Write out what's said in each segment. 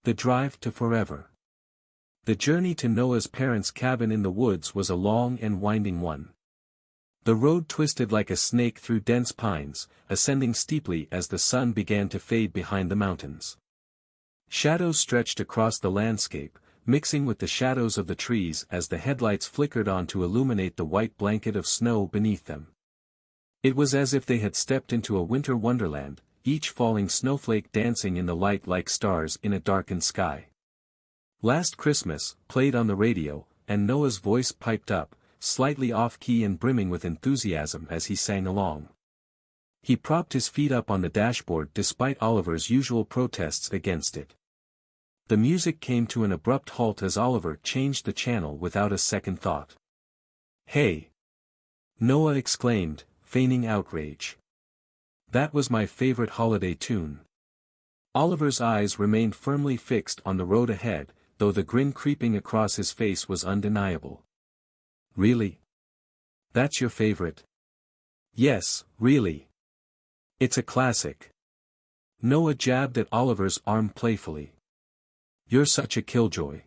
The drive to forever. The journey to Noah's parents' cabin in the woods was a long and winding one. The road twisted like a snake through dense pines, ascending steeply as the sun began to fade behind the mountains. Shadows stretched across the landscape, mixing with the shadows of the trees as the headlights flickered on to illuminate the white blanket of snow beneath them. It was as if they had stepped into a winter wonderland, each falling snowflake dancing in the light like stars in a darkened sky. "Last Christmas" played on the radio, and Noah's voice piped up, slightly off-key and brimming with enthusiasm as he sang along. He propped his feet up on the dashboard despite Oliver's usual protests against it. The music came to an abrupt halt as Oliver changed the channel without a second thought. "Hey!" Noah exclaimed, feigning outrage. "That was my favorite holiday tune." Oliver's eyes remained firmly fixed on the road ahead, though the grin creeping across his face was undeniable. "Really? That's your favorite?" "Yes, really. It's a classic." Noah jabbed at Oliver's arm playfully. "You're such a killjoy."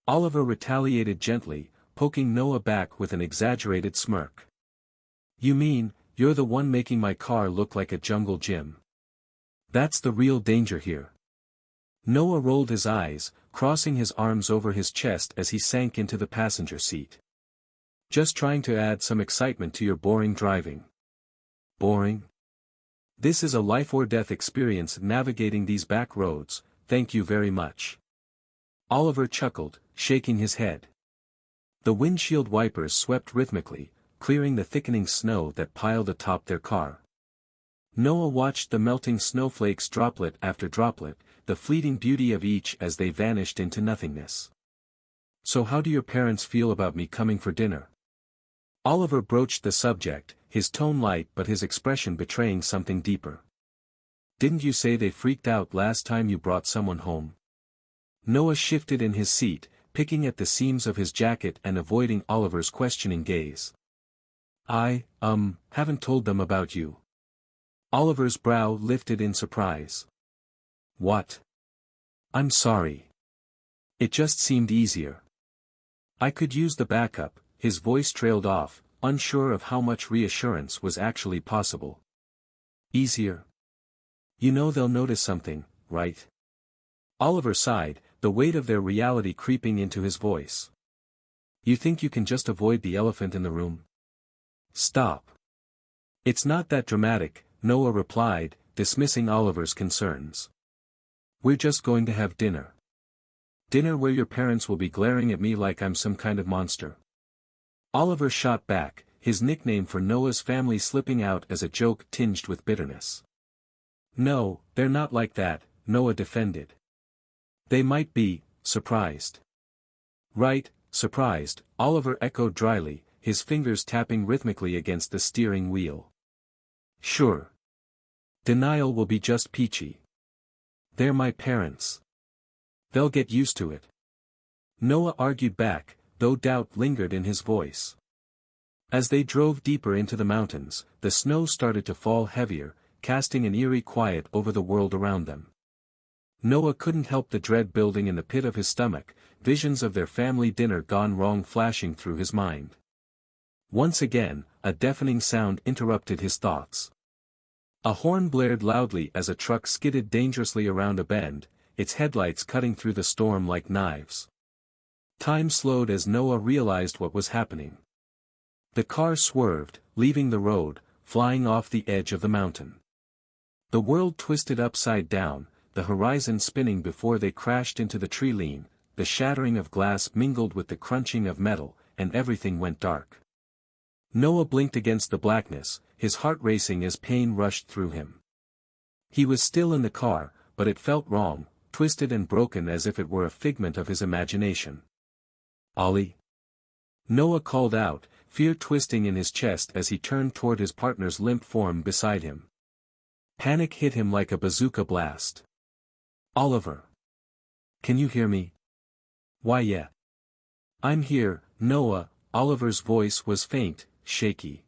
Oliver retaliated gently, poking Noah back with an exaggerated smirk. "You mean, you're the one making my car look like a jungle gym. That's the real danger here." Noah rolled his eyes, crossing his arms over his chest as he sank into the passenger seat. "Just trying to add some excitement to your boring driving." "Boring? This is a life-or-death experience navigating these back roads, thank you very much." Oliver chuckled, shaking his head. The windshield wipers swept rhythmically, clearing the thickening snow that piled atop their car. Noah watched the melting snowflakes droplet after droplet, the fleeting beauty of each as they vanished into nothingness. "So how do your parents feel about me coming for dinner?" Oliver broached the subject, his tone light but his expression betraying something deeper. "Didn't you say they freaked out last time you brought someone home?" Noah shifted in his seat, picking at the seams of his jacket and avoiding Oliver's questioning gaze. "I haven't told them about you." Oliver's brow lifted in surprise. "What?" "I'm sorry. It just seemed easier. I could use the backup." His voice trailed off, unsure of how much reassurance was actually possible. "Easier? You know they'll notice something, right?" Oliver sighed, the weight of their reality creeping into his voice. "You think you can just avoid the elephant in the room?" "Stop. It's not that dramatic," Noah replied, dismissing Oliver's concerns. "We're just going to have dinner. Dinner where your parents will be glaring at me like I'm some kind of monster." Oliver shot back, his nickname for Noah's family slipping out as a joke tinged with bitterness. "No, they're not like that," Noah defended. "They might be, surprised." "Right, surprised," Oliver echoed dryly, his fingers tapping rhythmically against the steering wheel. "Sure. Denial will be just peachy. They're my parents. They'll get used to it." Noah argued back, though doubt lingered in his voice. As they drove deeper into the mountains, the snow started to fall heavier, casting an eerie quiet over the world around them. Noah couldn't help the dread building in the pit of his stomach, visions of their family dinner gone wrong flashing through his mind. Once again, a deafening sound interrupted his thoughts. A horn blared loudly as a truck skidded dangerously around a bend, its headlights cutting through the storm like knives. Time slowed as Noah realized what was happening. The car swerved, leaving the road, flying off the edge of the mountain. The world twisted upside down, the horizon spinning before they crashed into the tree line, the shattering of glass mingled with the crunching of metal, and everything went dark. Noah blinked against the blackness, his heart racing as pain rushed through him. He was still in the car, but it felt wrong, twisted and broken as if it were a figment of his imagination. "Ollie?" Noah called out, fear twisting in his chest as he turned toward his partner's limp form beside him. Panic hit him like a bazooka blast. "Oliver. Can you hear me?" "Why yeah. I'm here, Noah." Oliver's voice was faint, shaky.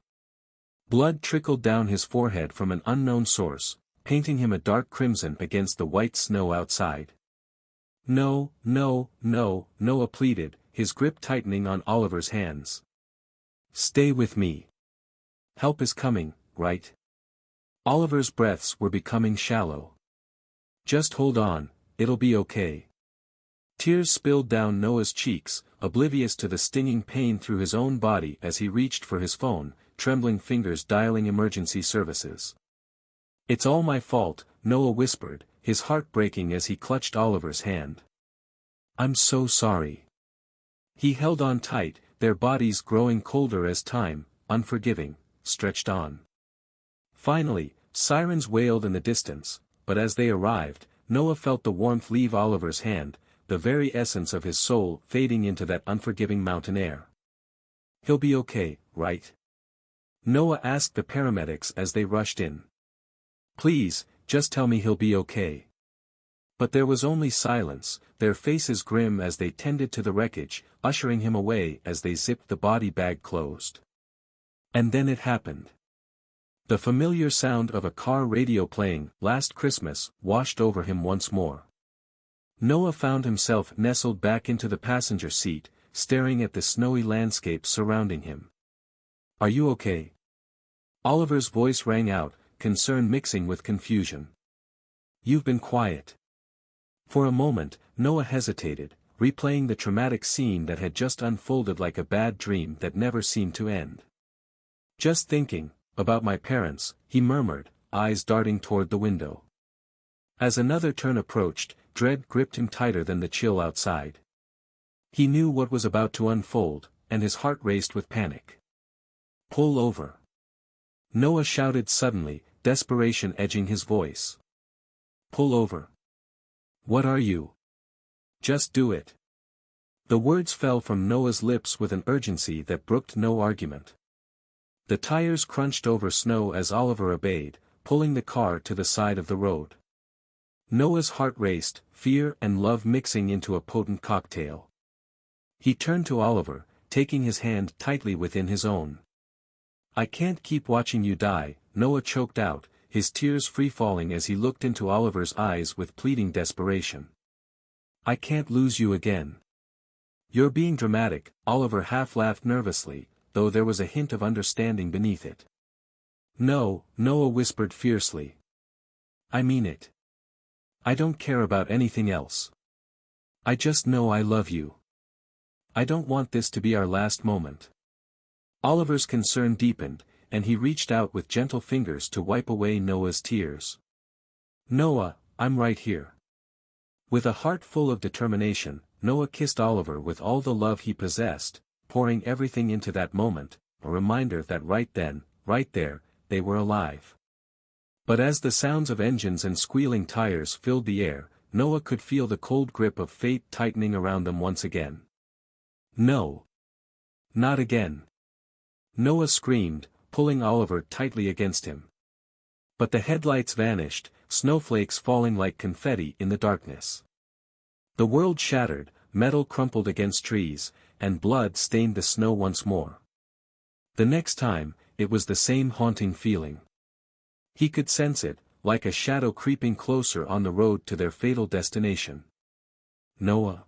Blood trickled down his forehead from an unknown source, painting him a dark crimson against the white snow outside. No, no, no, Noah pleaded, his grip tightening on Oliver's hands. Stay with me. Help is coming, right? Oliver's breaths were becoming shallow. Just hold on, it'll be okay. Tears spilled down Noah's cheeks, oblivious to the stinging pain through his own body as he reached for his phone, trembling fingers dialing emergency services. It's all my fault, Noah whispered, his heart breaking as he clutched Oliver's hand. I'm so sorry. He held on tight, their bodies growing colder as time, unforgiving, stretched on. Finally, sirens wailed in the distance, but as they arrived, Noah felt the warmth leave Oliver's hand, the very essence of his soul fading into that unforgiving mountain air. He'll be okay, right? Noah asked the paramedics as they rushed in. Please, just tell me he'll be okay. But there was only silence, their faces grim as they tended to the wreckage, ushering him away as they zipped the body bag closed. And then it happened. The familiar sound of a car radio playing Last Christmas washed over him once more. Noah found himself nestled back into the passenger seat, staring at the snowy landscape surrounding him. Are you okay? Oliver's voice rang out, concern mixing with confusion. You've been quiet. For a moment, Noah hesitated, replaying the traumatic scene that had just unfolded like a bad dream that never seemed to end. Just thinking about my parents, he murmured, eyes darting toward the window. As another turn approached, dread gripped him tighter than the chill outside. He knew what was about to unfold, and his heart raced with panic. Pull over. Noah shouted suddenly, desperation edging his voice. Pull over. What are you? Just do it. The words fell from Noah's lips with an urgency that brooked no argument. The tires crunched over snow as Oliver obeyed, pulling the car to the side of the road. Noah's heart raced, fear and love mixing into a potent cocktail. He turned to Oliver, taking his hand tightly within his own. I can't keep watching you die, Noah choked out, his tears free-falling as he looked into Oliver's eyes with pleading desperation. I can't lose you again. You're being dramatic, Oliver half-laughed nervously, though there was a hint of understanding beneath it. No, Noah whispered fiercely. I mean it. I don't care about anything else. I just know I love you. I don't want this to be our last moment. Oliver's concern deepened, and he reached out with gentle fingers to wipe away Noah's tears. Noah, I'm right here. With a heart full of determination, Noah kissed Oliver with all the love he possessed, pouring everything into that moment, a reminder that right then, right there, they were alive. But as the sounds of engines and squealing tires filled the air, Noah could feel the cold grip of fate tightening around them once again. No. Not again. Noah screamed, pulling Oliver tightly against him. But the headlights vanished, snowflakes falling like confetti in the darkness. The world shattered, metal crumpled against trees, and blood stained the snow once more. The next time, it was the same haunting feeling. He could sense it, like a shadow creeping closer on the road to their fatal destination. Noah.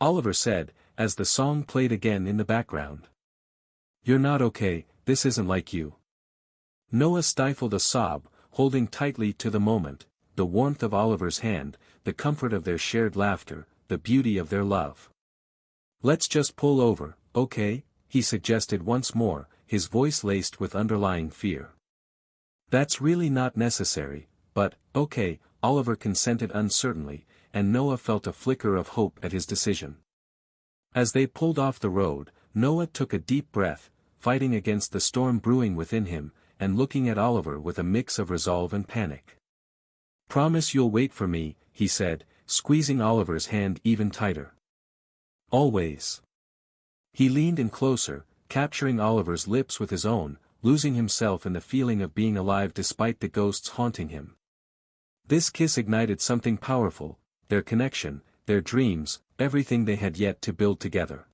Oliver said, as the song played again in the background. You're not okay, this isn't like you. Noah stifled a sob, holding tightly to the moment, the warmth of Oliver's hand, the comfort of their shared laughter, the beauty of their love. Let's just pull over, okay? He suggested once more, his voice laced with underlying fear. That's really not necessary, but, okay, Oliver consented uncertainly, and Noah felt a flicker of hope at his decision. As they pulled off the road, Noah took a deep breath, fighting against the storm brewing within him, and looking at Oliver with a mix of resolve and panic. Promise you'll wait for me, he said, squeezing Oliver's hand even tighter. Always. He leaned in closer, capturing Oliver's lips with his own, losing himself in the feeling of being alive despite the ghosts haunting him. This kiss ignited something powerful, their connection, their dreams, everything they had yet to build together.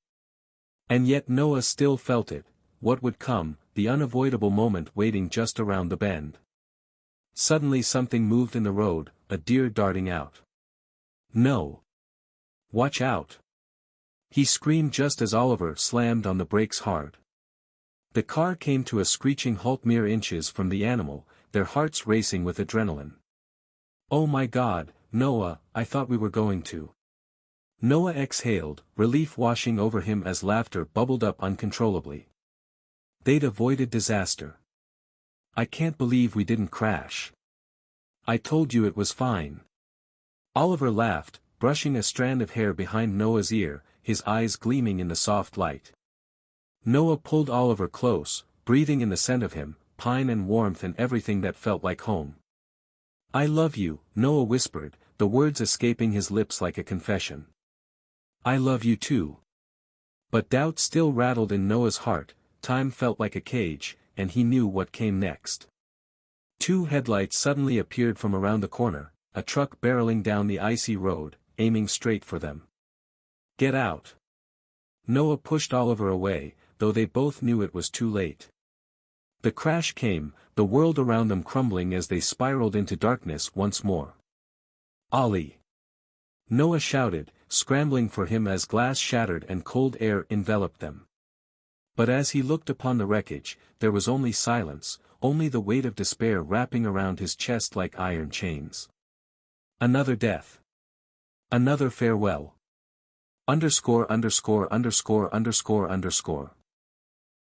And yet Noah still felt it, what would come, the unavoidable moment waiting just around the bend. Suddenly something moved in the road, a deer darting out. No. Watch out! He screamed just as Oliver slammed on the brakes hard. The car came to a screeching halt mere inches from the animal, their hearts racing with adrenaline. Oh my God, Noah, I thought we were going to. Noah exhaled, relief washing over him as laughter bubbled up uncontrollably. They'd avoided disaster. I can't believe we didn't crash. I told you it was fine. Oliver laughed, brushing a strand of hair behind Noah's ear, his eyes gleaming in the soft light. Noah pulled Oliver close, breathing in the scent of him, pine and warmth and everything that felt like home. I love you, Noah whispered, the words escaping his lips like a confession. I love you too. But doubt still rattled in Noah's heart, time felt like a cage, and he knew what came next. Two headlights suddenly appeared from around the corner, a truck barreling down the icy road, aiming straight for them. Get out! Noah pushed Oliver away, though they both knew it was too late. The crash came, the world around them crumbling as they spiraled into darkness once more. Ollie! Noah shouted, scrambling for him as glass shattered and cold air enveloped them. But as he looked upon the wreckage, there was only silence, only the weight of despair wrapping around his chest like iron chains. Another death. Another farewell. Underscore.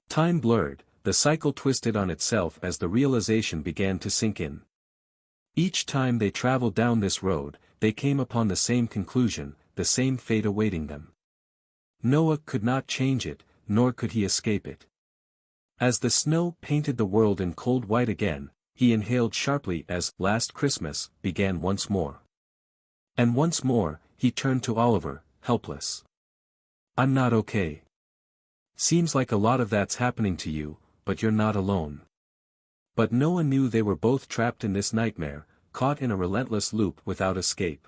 Time blurred, the cycle twisted on itself as the realization began to sink in. Each time they traveled down this road, they came upon the same conclusion, the same fate awaiting them. Noah could not change it, nor could he escape it. As the snow painted the world in cold white again, he inhaled sharply as "Last Christmas" began once more. And once more, he turned to Oliver, helpless. I'm not okay. Seems like a lot of that's happening to you, but you're not alone. But Noah knew they were both trapped in this nightmare, caught in a relentless loop without escape.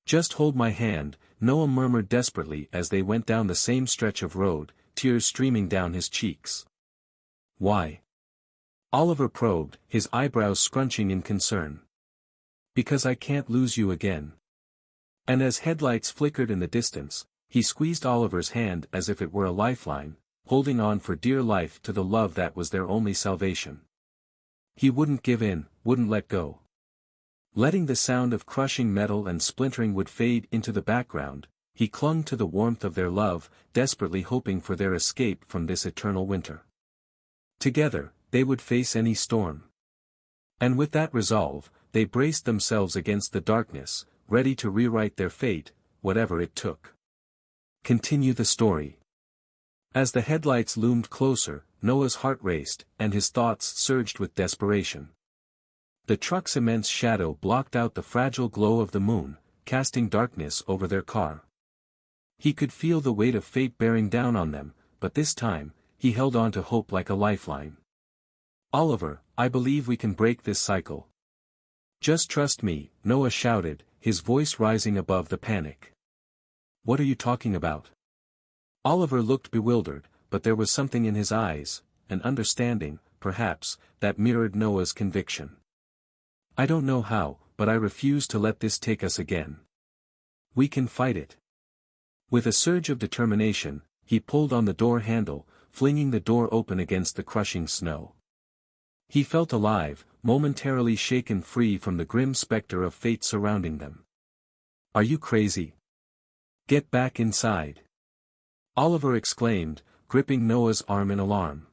Just hold my hand, Noah murmured desperately as they went down the same stretch of road, tears streaming down his cheeks. Why? Oliver probed, his eyebrows scrunching in concern. Because I can't lose you again. And as headlights flickered in the distance, he squeezed Oliver's hand as if it were a lifeline, holding on for dear life to the love that was their only salvation. He wouldn't give in, wouldn't let go. Letting the sound of crushing metal and splintering wood fade into the background, he clung to the warmth of their love, desperately hoping for their escape from this eternal winter. Together, they would face any storm. And with that resolve, they braced themselves against the darkness, ready to rewrite their fate, whatever it took. Continue the story. As the headlights loomed closer, Noah's heart raced, and his thoughts surged with desperation. The truck's immense shadow blocked out the fragile glow of the moon, casting darkness over their car. He could feel the weight of fate bearing down on them, but this time, he held on to hope like a lifeline. Oliver, I believe we can break this cycle. Just trust me, Noah shouted, his voice rising above the panic. What are you talking about? Oliver looked bewildered, but there was something in his eyes, an understanding, perhaps, that mirrored Noah's conviction. I don't know how, but I refuse to let this take us again. We can fight it. With a surge of determination, he pulled on the door handle, flinging the door open against the crushing snow. He felt alive, momentarily shaken free from the grim specter of fate surrounding them. Are you crazy? Get back inside. Oliver exclaimed, gripping Noah's arm in alarm.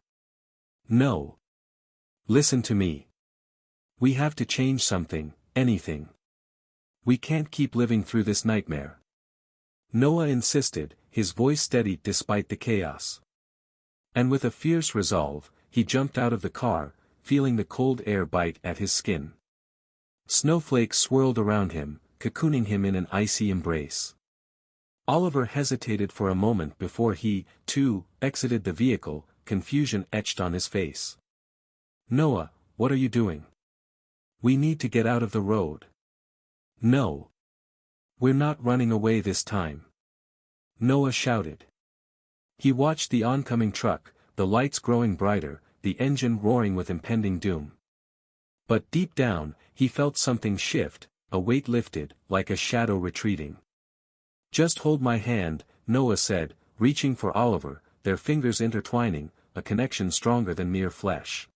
No. Listen to me. We have to change something, anything. We can't keep living through this nightmare. Noah insisted, his voice steady despite the chaos. And with a fierce resolve, he jumped out of the car, feeling the cold air bite at his skin. Snowflakes swirled around him, cocooning him in an icy embrace. Oliver hesitated for a moment before he, too, exited the vehicle, confusion etched on his face. Noah, what are you doing? We need to get out of the road. No. We're not running away this time. Noah shouted. He watched the oncoming truck, the lights growing brighter, the engine roaring with impending doom. But deep down, he felt something shift, a weight lifted, like a shadow retreating. Just hold my hand, Noah said, reaching for Oliver, their fingers intertwining, a connection stronger than mere flesh.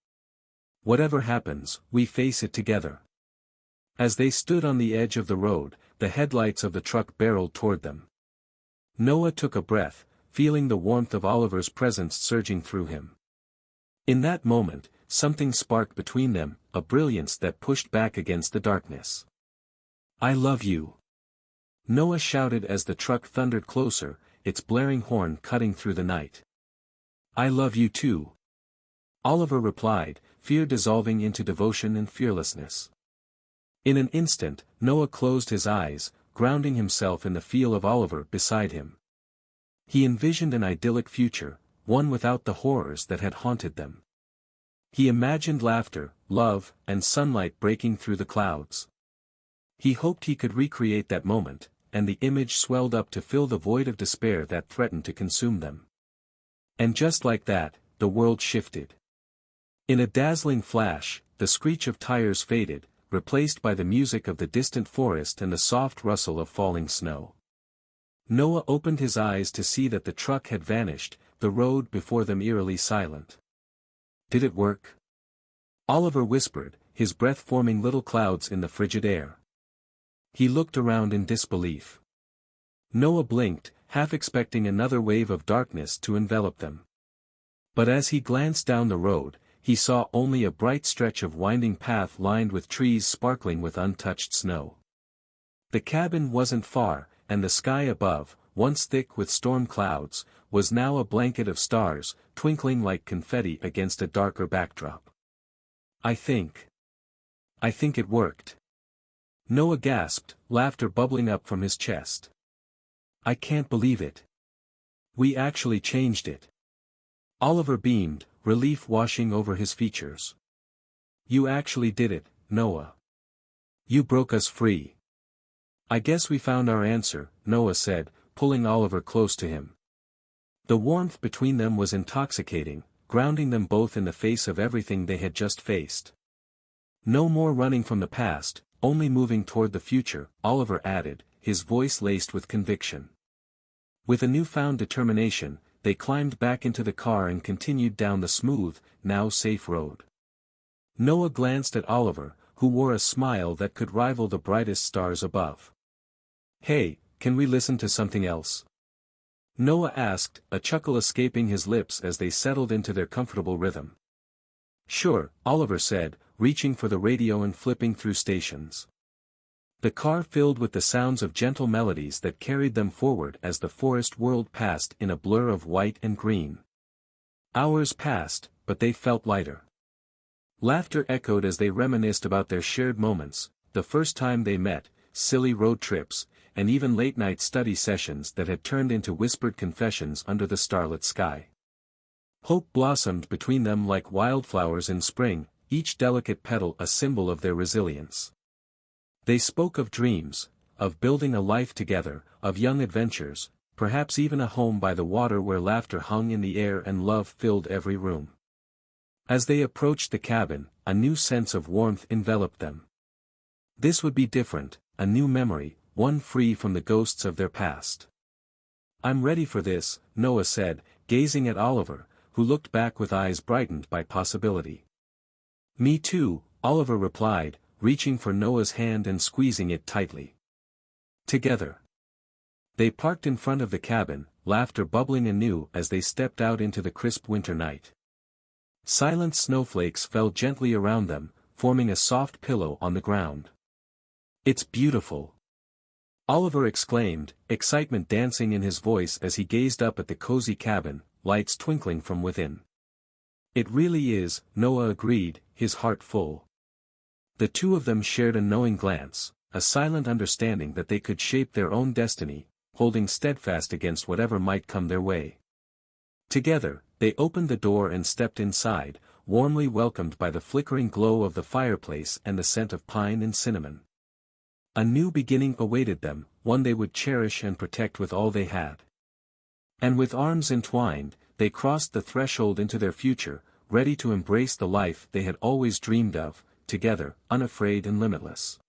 Whatever happens, we face it together. As they stood on the edge of the road, the headlights of the truck barreled toward them. Noah took a breath, feeling the warmth of Oliver's presence surging through him. In that moment, something sparked between them, a brilliance that pushed back against the darkness. "I love you," Noah shouted as the truck thundered closer, its blaring horn cutting through the night. "I love you too," Oliver replied, fear dissolving into devotion and fearlessness. In an instant, Noah closed his eyes, grounding himself in the feel of Oliver beside him. He envisioned an idyllic future, one without the horrors that had haunted them. He imagined laughter, love, and sunlight breaking through the clouds. He hoped he could recreate that moment, and the image swelled up to fill the void of despair that threatened to consume them. And just like that, the world shifted. In a dazzling flash, the screech of tires faded, replaced by the music of the distant forest and the soft rustle of falling snow. Noah opened his eyes to see that the truck had vanished, the road before them eerily silent. "Did it work?" Oliver whispered, his breath forming little clouds in the frigid air. He looked around in disbelief. Noah blinked, half expecting another wave of darkness to envelop them. But as he glanced down the road, he saw only a bright stretch of winding path lined with trees sparkling with untouched snow. The cabin wasn't far, and the sky above, once thick with storm clouds, was now a blanket of stars, twinkling like confetti against a darker backdrop. I think it worked," Noah gasped, laughter bubbling up from his chest. "I can't believe it. We actually changed it." Oliver beamed, relief washing over his features. "You actually did it, Noah. You broke us free." "I guess we found our answer," Noah said, pulling Oliver close to him. The warmth between them was intoxicating, grounding them both in the face of everything they had just faced. "No more running from the past, only moving toward the future," Oliver added, his voice laced with conviction. With a newfound determination, they climbed back into the car and continued down the smooth, now safe road. Noah glanced at Oliver, who wore a smile that could rival the brightest stars above. "Hey, can we listen to something else?" Noah asked, a chuckle escaping his lips as they settled into their comfortable rhythm. "Sure," Oliver said, reaching for the radio and flipping through stations. The car filled with the sounds of gentle melodies that carried them forward as the forest whirled past in a blur of white and green. Hours passed, but they felt lighter. Laughter echoed as they reminisced about their shared moments, the first time they met, silly road trips, and even late-night study sessions that had turned into whispered confessions under the starlit sky. Hope blossomed between them like wildflowers in spring, each delicate petal a symbol of their resilience. They spoke of dreams, of building a life together, of young adventures, perhaps even a home by the water where laughter hung in the air and love filled every room. As they approached the cabin, a new sense of warmth enveloped them. This would be different, a new memory, one free from the ghosts of their past. "I'm ready for this," Noah said, gazing at Oliver, who looked back with eyes brightened by possibility. "Me too," Oliver replied, reaching for Noah's hand and squeezing it tightly. Together. They parked in front of the cabin, laughter bubbling anew as they stepped out into the crisp winter night. Silent snowflakes fell gently around them, forming a soft pillow on the ground. "It's beautiful," Oliver exclaimed, excitement dancing in his voice as he gazed up at the cozy cabin, lights twinkling from within. "It really is," Noah agreed, his heart full. The two of them shared a knowing glance, a silent understanding that they could shape their own destiny, holding steadfast against whatever might come their way. Together, they opened the door and stepped inside, warmly welcomed by the flickering glow of the fireplace and the scent of pine and cinnamon. A new beginning awaited them, one they would cherish and protect with all they had. And with arms entwined, they crossed the threshold into their future, ready to embrace the life they had always dreamed of, together, unafraid and limitless.